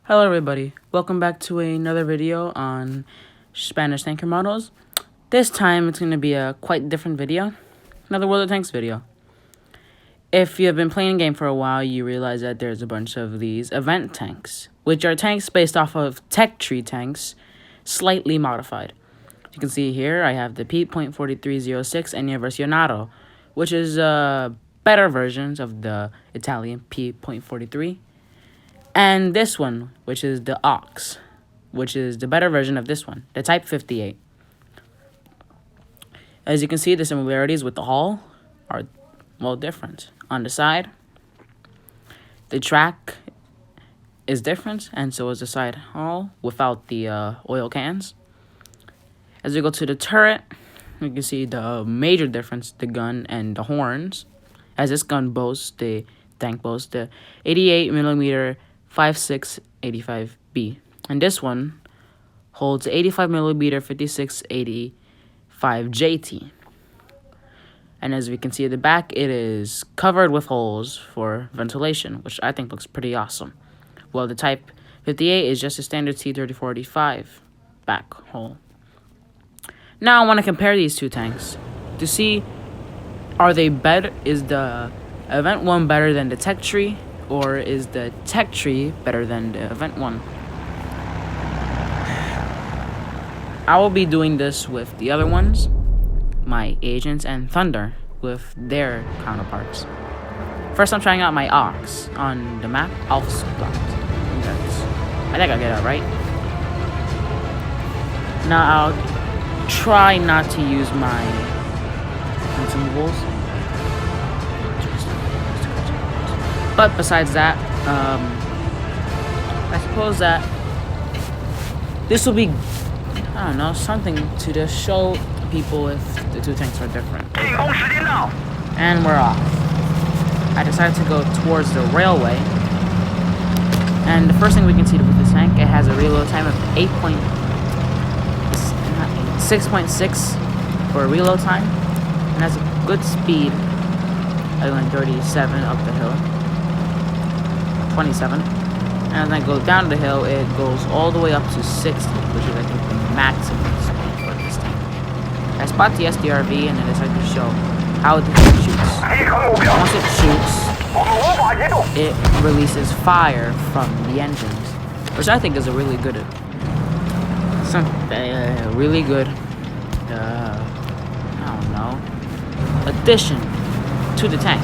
Hello everybody, welcome back to another video on Spanish tanker models. This time it's going to be a quite different video, another World of Tanks video. If you have been playing the game for a while, you realize that there's a bunch of these event tanks, which are tanks based off of tech tree tanks, slightly modified. You can see here I have the P.4306 and Versionato, which is better versions of the Italian P.43. And this one, which is the Ox, which is the better version of this one, the Type-58. As you can see, the similarities with the hull are, well, different. On the side, the track is different, and so is the side hull without the oil cans. As we go to the turret, you can see the major difference, the gun and the horns. As this gun boasts, the tank boasts the 88mm 5685B, and this one holds 85mm 5685 JT. And as we can see at the back, it is covered with holes for ventilation, which I think looks pretty awesome. Well, the Type 58 is just a standard C3485 back hole. Now I want to compare these two tanks to see, are they better? Is the Event 1 better than the Tech Tree? Or is the Tech Tree better than the Event 1? I will be doing this with the other ones, my Agents and Thunder, with their counterparts. First, I'm trying out my Ox on the map, Aufsplat. I think I get that right. Now, I'll try not to use my consumables. But besides that, I suppose that this will be, I don't know, something to just show people if the two tanks are different. And we're off. I decided to go towards the railway. And the first thing we can see with this tank, it has a reload time of 6.6 for a reload time. And has a good speed. I went 37 up the hill. 27, and as I go down the hill, it goes all the way up to 60, which is, I think, the maximum speed for this tank. I spot the SDRV, and then I decide to show how the tank shoots. Once it shoots, it releases fire from the engines, which I think is a really good, addition to the tank.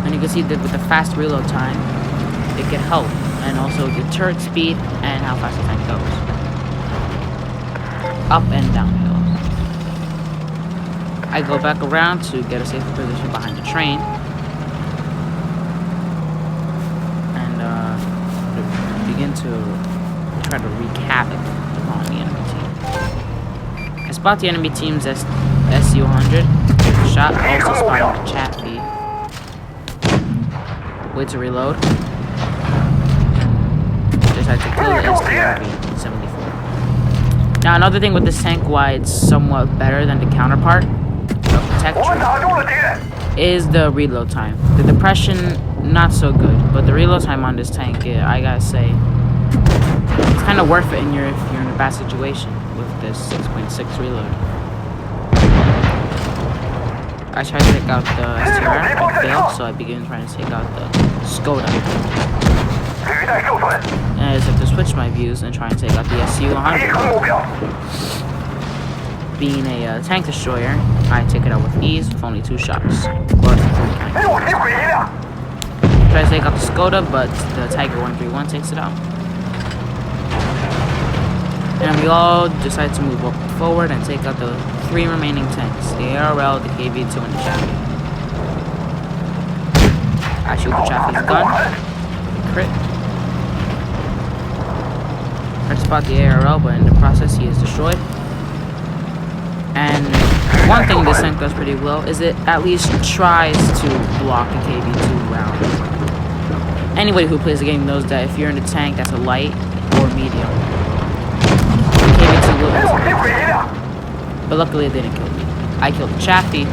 And you can see that with the fast reload time, it can help, and also the turret speed and how fast the tank goes. Up and down hills. I go back around to get a safer position behind the train. And begin to try to wreak havoc on the enemy team. I spot the enemy team's SU-100. Shot, also spotted the chat feed. Wait to reload. Decide to kill the SDRV-74. Now, another thing with this tank, why it's somewhat better than the counterpart of the Tech Tree, is the reload time. The depression, not so good, but the reload time on this tank, I gotta say, it's kind of worth it if you're in a bad situation with this 6.6 reload. I tried to take out the STR, I failed, so I began trying to take out the Skoda. And I just have to switch my views and try and take out the SU-100. Being a tank destroyer, I take it out with ease with only 2 shots. Try to take out the Skoda, but the Tiger 131 takes it out. And we all decide to move forward and take out the 3 remaining tanks, the ARL, the KV-2, and the Chaffee. I shoot the Chaffee's gun, crit. I spot the ARL, but in the process he is destroyed. And one thing this tank does pretty well is it at least tries to block a KV-2 round. Anybody who plays the game knows that if you're in a tank that's a light or medium, but luckily it didn't kill me. I killed the Chaffee,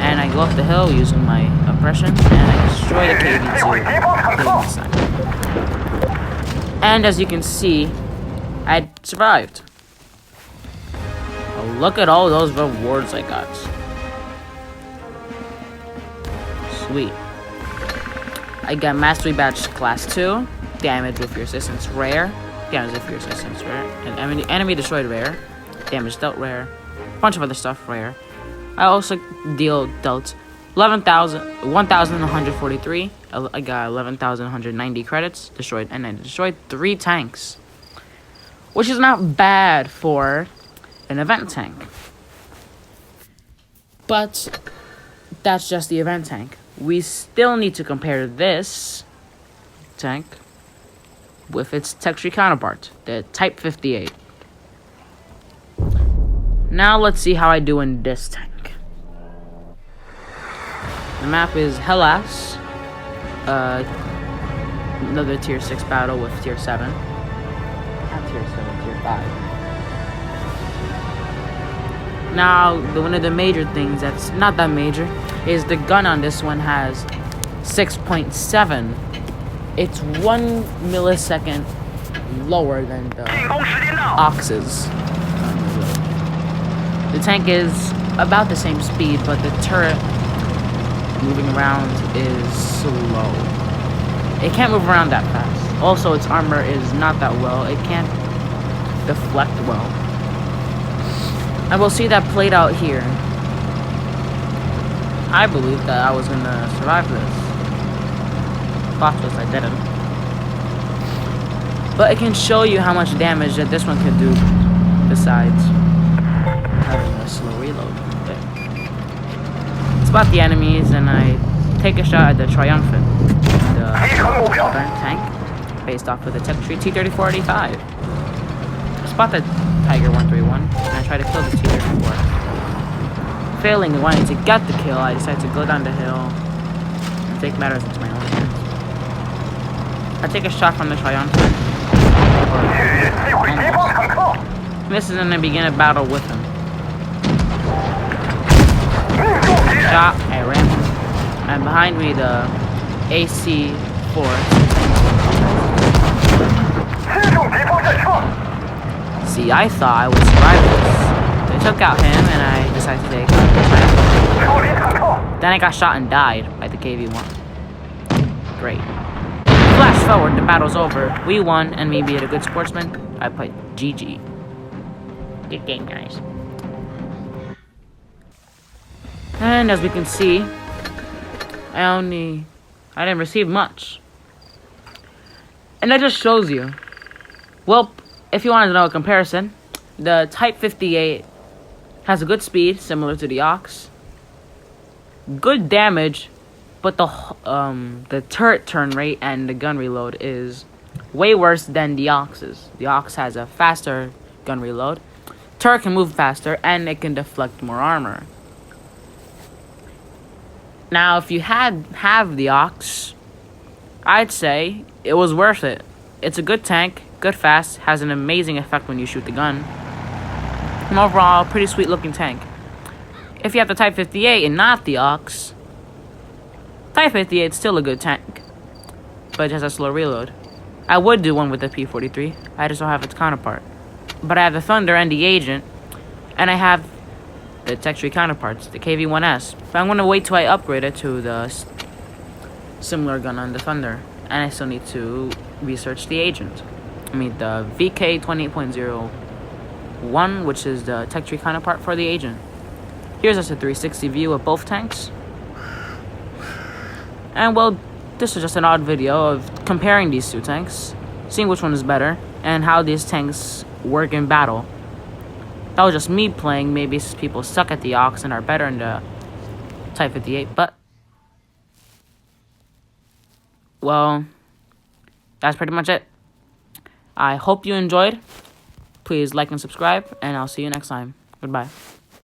and I go up the hill using my oppression, and I destroy the KV-2 this side. And as you can see, I survived. Oh, look at all those rewards I got. Sweet. I got Mastery Badge Class 2, Damage with Your Assistance Rare, Damage with Your Assistance Rare, and Enemy Destroyed Rare, Damage Dealt Rare, a bunch of other stuff Rare. I also dealt 1,143. I got 11,190 credits destroyed, and I destroyed 3 tanks, which is not bad for an event tank. But that's just the event tank. We still need to compare this tank with its tech tree counterpart, the Type-58. Now let's see how I do in this tank. The map is Hellas. Another tier 6 battle with tier 7. Not tier 7, tier 5. Now, one of the major things that's not that major is the gun on this one has 6.7. It's 1 millisecond lower than the Ox's. The tank is about the same speed, but the turret moving around is slow. It can't move around that fast. Also, its armor is not that well. It can't deflect well. And we'll see that played out here. I believe that I was gonna survive this. Plot twist, I didn't. But it can show you how much damage that this one can do besides having a slow reload. Spot the enemies, and I take a shot at the Triumphant, the event tank, based off of the tech tree T-3485. Spot the Tiger 131, and I try to kill the T-34. Failing and wanting to get the kill, I decide to go down the hill and take matters into my own hands. I take a shot from the Triumphant. Misses, and I begin a battle with him. Shot, I ran, and behind me the AC-4. See, I thought I would survive this. I took out him, and I decided to take out the Then I got shot and died by the KV-1. Great. Flash forward, the battle's over. We won, and me being a good sportsman, I put GG. Good game, guys. And as we can see, I didn't receive much. And that just shows you. Well, if you wanted to know a comparison, the Type-58 has a good speed, similar to the Ox. Good damage, but the turret turn rate and the gun reload is way worse than the Ox's. The Ox has a faster gun reload. Turret can move faster, and it can deflect more armor. Now, if you have the Ox, I'd say it was worth it. It's a good tank, good fast, has an amazing effect when you shoot the gun. And overall, pretty sweet looking tank. If you have the Type-58 and not the Ox, Type-58 is still a good tank, but it has a slow reload. I would do one with the P-43, I just don't have its counterpart. But I have the Thunder and the Agent, and I have the tech tree counterparts, the KV-1S. But I'm going to wait till I upgrade it to the similar gun on the Thunder. And I still need to research the Agent. I mean, the VK-28.01, which is the tech tree counterpart for the Agent. Here's just a 360 view of both tanks. And well, this is just an odd video of comparing these two tanks, seeing which one is better, and how these tanks work in battle. That was just me playing. Maybe people suck at the Ox and are better in the Type-58, but well, that's pretty much it. I hope you enjoyed. Please like and subscribe, and I'll see you next time. Goodbye.